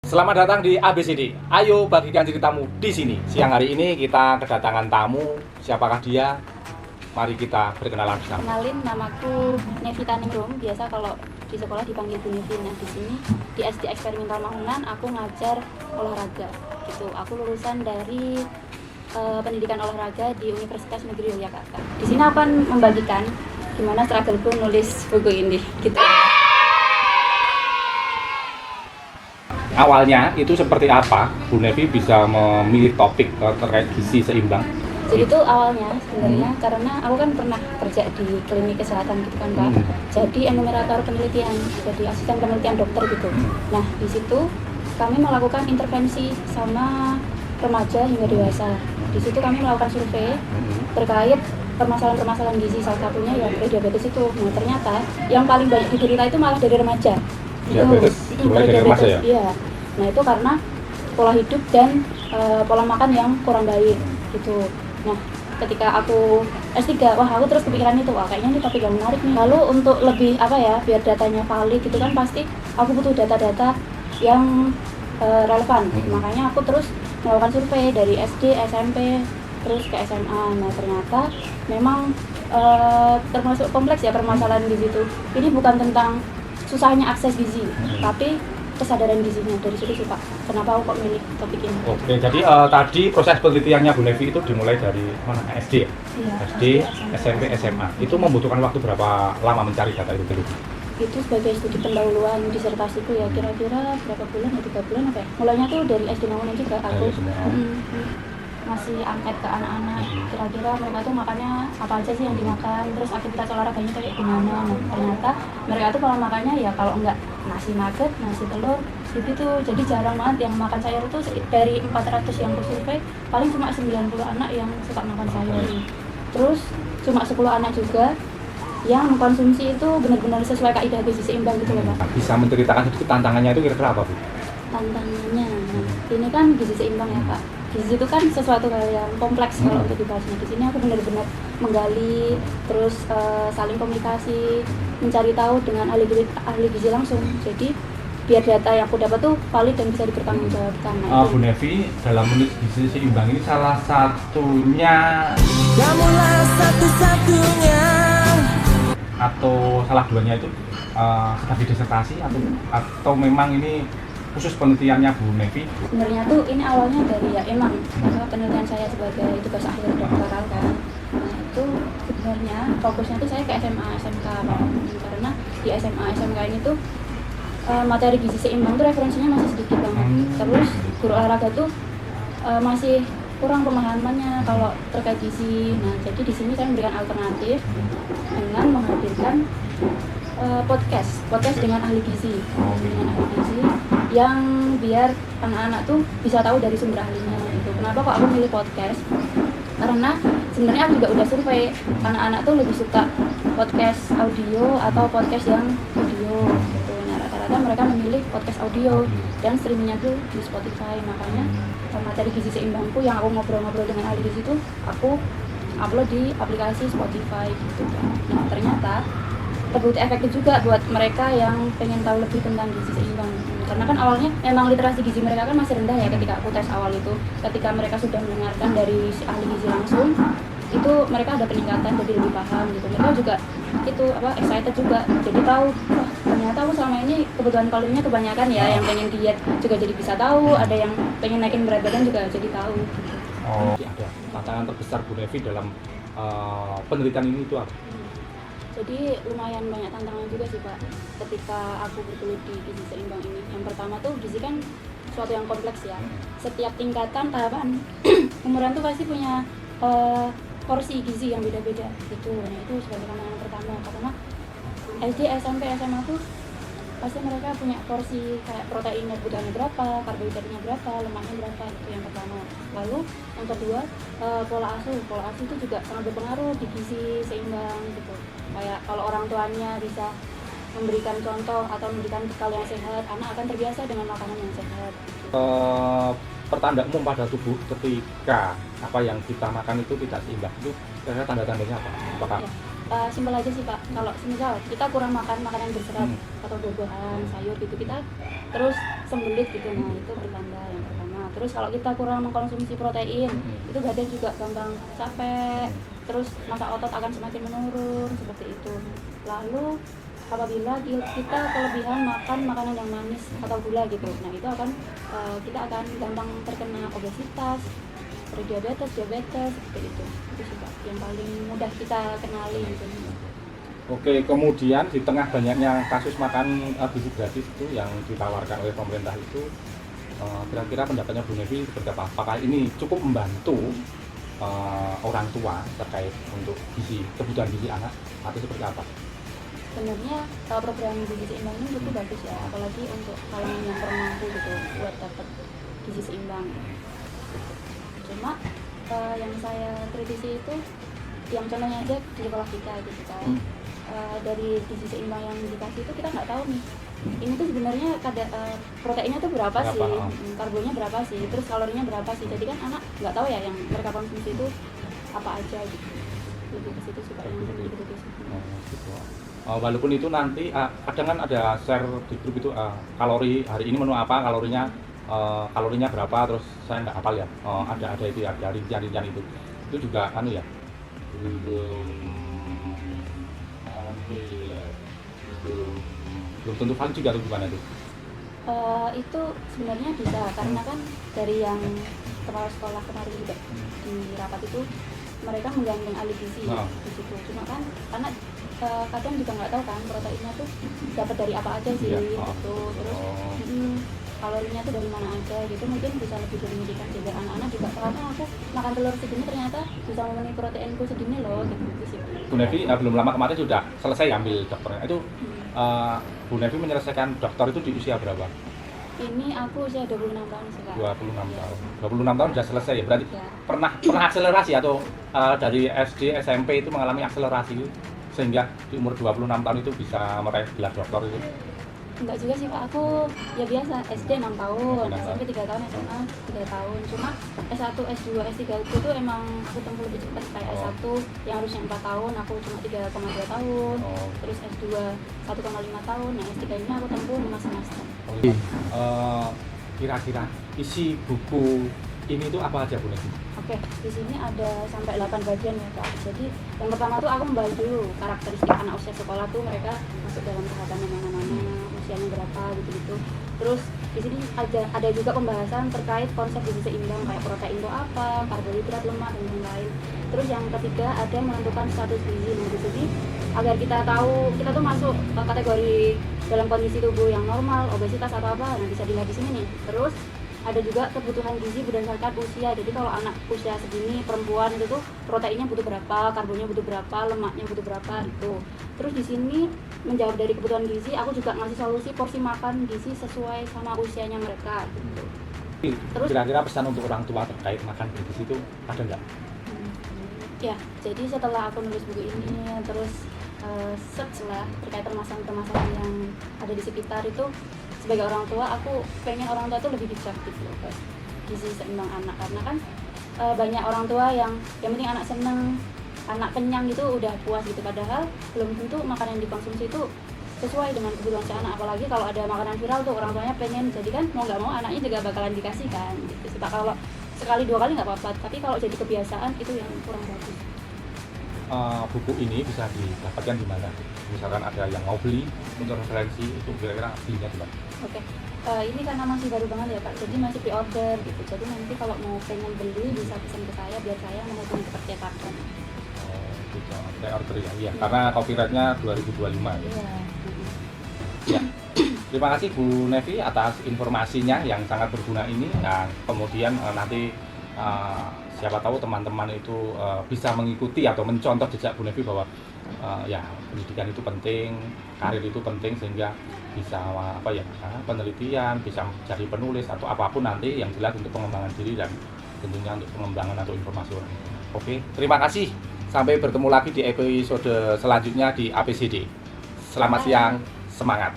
Selamat datang di ABCD. Ayo bagikan ceritamu di sini. Siang hari ini kita kedatangan tamu. Siapakah dia? Mari kita berkenalan bersama. Kenalin, namaku Nevita Ningrum. Biasa kalau di sekolah dipanggil Bu Nevi. Nah, di sini di SD Eksperimental Mangunan aku ngajar olahraga. Gitu. Aku lulusan dari pendidikan olahraga di Universitas Negeri Yogyakarta. Di sini aku akan membagikan gimana struggleku nulis buku ini. Gitu. Awalnya itu seperti apa Bu Nevi bisa memilih topik terkait gizi seimbang? Jadi itu awalnya sebenarnya karena aku kan pernah kerja di klinik kesehatan gitu kan Pak. Jadi enumerator penelitian, jadi asisten penelitian dokter gitu. Nah di situ kami melakukan intervensi sama remaja hingga dewasa. Di situ kami melakukan survei terkait permasalahan-permasalahan gizi, salah satunya ya prediabetes itu. Nah ternyata yang paling banyak diderita itu malah dari remaja. Diabetes, mulai dari remaja ya? Iya. Nah itu karena pola hidup dan pola makan yang kurang baik gitu. Nah, ketika aku S3, wah aku terus kepikiran itu, wah kayaknya ini topik yang menarik nih. Lalu untuk lebih biar datanya valid gitu kan pasti aku butuh data-data yang relevan. Makanya aku terus melakukan survei dari SD, SMP, terus ke SMA. Nah ternyata memang termasuk kompleks ya permasalahan gizi itu. Ini bukan tentang susahnya akses gizi, tapi kesadaran gizinya. Dari situ sih Pak, kenapa aku kok milih topik ini. Oke, jadi tadi proses penelitiannya Bu Nevi itu dimulai dari mana? SD? Iya, SD, SMP, SMA. Itu membutuhkan waktu berapa lama mencari data itu dulu? Itu sebagai studi pendahuluan disertasiku ya, kira-kira berapa bulan ya, 3 bulan apa ya. Mulainya tuh dari SD Mangunan juga aku masih angket ke anak-anak, kira-kira mereka tuh makannya apa aja sih yang dimakan, terus aktivitas olahraganya kayak gimana. Nah ternyata mereka tuh kalau makannya ya kalau enggak nasi nugget, nasi telur gitu tuh. Jadi jarang banget yang makan sayur itu. Dari 400 yang kusurvei paling cuma 90 anak yang suka makan sayur. Terus cuma 10 anak juga yang mengkonsumsi itu benar-benar sesuai kaidah gizi seimbang gitu loh Pak. Bisa menceritakan sedikit tantangannya itu kira-kira apa Bu? Tantangannya, ini kan gizi seimbang ya Pak. Gizi itu kan sesuatu hal yang kompleks kalau untuk dibahasnya. Di sini aku benar-benar menggali, terus saling komunikasi, mencari tahu dengan ahli gizi langsung. Jadi biar data yang aku dapat tuh valid dan bisa dipertanggungjawabkan. Bu Nevi dalam menulis gizi seimbang ini salah satunya Kamulah satu-satunya. Atau salah duanya itu sebagai disertasi atau memang ini khusus penelitiannya Bu Nevi? Sebenarnya tuh ini awalnya dari ya emang penelitian saya sebagai tugas akhir doktoral kan. Nah itu sebenarnya fokusnya tuh saya ke SMA SMK Pak. Karena di SMA SMK ini tuh materi gizi seimbang tuh referensinya masih sedikit banget. Terus guru olahraga tuh masih kurang pemahamannya kalau terkait gizi. Nah jadi di sini saya memberikan alternatif dengan menghadirkan podcast dengan ahli gizi, yang biar anak-anak tuh bisa tahu dari sumber ahlinya gitu. Kenapa kok aku milih podcast? Karena sebenarnya aku juga udah survei, anak-anak tuh lebih suka podcast audio atau podcast yang video gitu. Nah rata-rata mereka memilih podcast audio dan streamingnya tuh di Spotify. Makanya materi gizi seimbangku yang aku ngobrol-ngobrol dengan ahli gizi tuh aku upload di aplikasi Spotify gitu. Nah ternyata terbukti efektif juga buat mereka yang pengen tahu lebih tentang gizi seimbang. Karena kan awalnya memang literasi gizi mereka kan masih rendah ya ketika aku tes awal itu. Ketika mereka sudah mendengarkan dari si ahli gizi langsung, itu mereka ada peningkatan, jadi lebih paham gitu. Mereka juga itu excited juga. Jadi tahu, wah ternyata aku selama ini kebutuhan kalorinya kebanyakan ya. Yang pengen diet juga jadi bisa tahu, ada yang pengen naikin berat badan juga jadi tahu. Oh, ada tantangan terbesar Bu Nevi dalam penelitian ini itu apa? Jadi lumayan banyak tantangan juga sih Pak ketika aku bergelut di gizi seimbang ini. Yang pertama tuh gizi kan suatu yang kompleks ya. Setiap tingkatan tahapan umuran tuh pasti punya porsi gizi yang beda-beda gitu. Nah itu sebagai tantangan pertama karena SD, SMP, SMA tuh pasti mereka punya porsi kayak proteinnya butuhannya berapa, karbohidratnya berapa, lemaknya berapa, itu yang pertama. Lalu yang kedua pola asuh itu juga sangat berpengaruh di gizi seimbang gitu. Kayak kalau orang tuanya bisa memberikan contoh atau memberikan bekal yang sehat, anak akan terbiasa dengan makanan yang sehat. Pertanda umum pada tubuh ketika apa yang kita makan itu tidak seimbang itu kira-kira tanda-tandanya apa? Apakah simpel aja sih Pak. Kalau misal kita kurang makan makanan berserat atau buah-buahan, sayur gitu, kita terus sembelit gitu, nah itu pertanda yang pertama. Terus kalau kita kurang mengkonsumsi protein, itu badan juga gampang capek, terus masa otot akan semakin menurun seperti itu. Lalu apabila kita kelebihan makan makanan yang manis atau gula gitu, nah itu akan kita akan gampang terkena obesitas, diabetes seperti itu sih Pak, yang paling mudah kita kenali gitu. Oke, kemudian di tengah banyaknya kasus makan gizi gratis itu yang ditawarkan oleh pemerintah itu, kira-kira pendapatnya Bu Nevi seperti apa? Apakah ini cukup membantu orang tua terkait untuk kebutuhan gizi anak atau seperti apa? Sebenarnya program gizi seimbang ini menurutku bagus ya, apalagi untuk kalangan yang kurang mampu gitu buat dapat gizi seimbang. Cuma yang saya kritisi itu yang contohnya aja di sekolah kita gitu kan, dari gizi seimbang yang dikasih itu kita nggak tahu nih ini tuh sebenarnya proteinnya tuh berapa sih, karbonya berapa sih, terus kalorinya berapa sih. Jadi kan anak nggak tahu ya yang mereka konsumsi itu apa aja gitu. Lebih ke situ suka yang lebih gitu. Walaupun itu nanti kadang kan ada share di grup itu kalori hari ini menu apa, kalorinya berapa, terus saya nggak hafal ya, ada itu ya, dari rincian itu juga anu ya, belum tentu valid juga atau gimana itu? Itu sebenarnya bisa, karena kan dari yang kepala sekolah kemarin juga di rapat itu mereka menggandeng ahli gizi di situ. Cuma kan karena kadang juga nggak tahu kan proteinnya tuh dapat dari apa aja sih gitu, terus kalorinya tuh dari mana aja gitu, mungkin bisa lebih dirinci biar anak-anak juga, karena aku makan telur segini ternyata bisa memenuhi proteinku segini loh gitu sih. Bu Nevi belum lama kemarin sudah selesai ambil dokternya itu. Bu Nevi menyelesaikan dokter itu di usia berapa? Ini aku usia 26 tahun sih Kak. 26 tahun. 26 tahun sudah selesai ya? Berarti Ya. pernah akselerasi atau dari SD, SMP itu mengalami akselerasi sehingga di umur 26 tahun itu bisa meraih gelar dokter itu? Enggak juga sih Pak, aku ya biasa SD 6 tahun, Masih 6 tahun. SMP 3 tahun, SMA 3 tahun. Cuma S1, S2, S3 itu tuh emang aku tempuh lebih cepat. Kayak S1 yang harusnya 4 tahun, aku cuma 3,2 tahun. Terus S2 1,5 tahun, yang S3 ini aku tempuh 5 semester. Kira-kira isi buku ini tuh apa aja Bu Nevi? Oke, di sini ada sampai 8 bagian ya Pak. Jadi yang pertama tuh aku membahas dulu karakteristik anak usia sekolah tuh, mereka masuk dalam tahapan yang mana-mana, usianya berapa gitu-gitu. Terus di sini ada juga pembahasan terkait konsep gizi seimbang, kayak protein itu apa, karbohidrat, lemak dan lain-lain. Terus yang ketiga ada menentukan status gizi. Nah di sini agar kita tahu kita tuh masuk kategori dalam kondisi tubuh yang normal, obesitas atau apa, nah bisa dilihat di sini nih. Terus ada juga kebutuhan gizi berdasarkan usia. Jadi kalau anak usia segini, perempuan itu tuh proteinnya butuh berapa, karbonnya butuh berapa, lemaknya butuh berapa itu. Terus di sini menjawab dari kebutuhan gizi, aku juga ngasih solusi porsi makan gizi sesuai sama usianya mereka gitu. Terus kira-kira pesan untuk orang tua terkait makan bergizi itu ada nggak? Ya, jadi setelah aku nulis buku ini, terus search lah terkait permasalahan-permasalahan yang ada di sekitar itu, sebagai orang tua aku pengen orang tua tuh lebih bijak gitu loh guys, gizi seimbang anak. Karena kan banyak orang tua yang penting anak seneng, anak kenyang gitu udah puas gitu, padahal belum tentu makanan yang dikonsumsi itu sesuai dengan kebutuhan si anak. Apalagi kalau ada makanan viral tuh orang tuanya pengen, jadi kan mau nggak mau anaknya juga bakalan dikasih kan gitu. Kalau sekali 2 kali nggak apa-apa, tapi kalau jadi kebiasaan itu yang kurang bagus. Buku ini bisa didapatkan di mana? Misalkan ada yang mau beli untuk referensi, itu kira-kira belinya di mana? Oke, ini karena masih baru banget ya Pak, jadi masih pre-order gitu. Jadi nanti kalau mau pengen beli bisa pesan ke saya biar saya menghubungi ke percetakan. Gitu, pre-order ya, iya. Karena copyright-nya 2025 ya. Iya. Ya. Terima kasih Bu Nevi atas informasinya yang sangat berguna ini. Dan kemudian nanti siapa tahu teman-teman itu bisa mengikuti atau mencontoh jejak Bu Nevi bahwa ya pendidikan itu penting, karir itu penting, sehingga bisa penelitian, bisa jadi penulis atau apapun nanti yang jelas untuk pengembangan diri dan tentunya untuk pengembangan atau informasi orang. Oke, terima kasih. Sampai bertemu lagi di episode selanjutnya di ABCD. Selamat siang, semangat.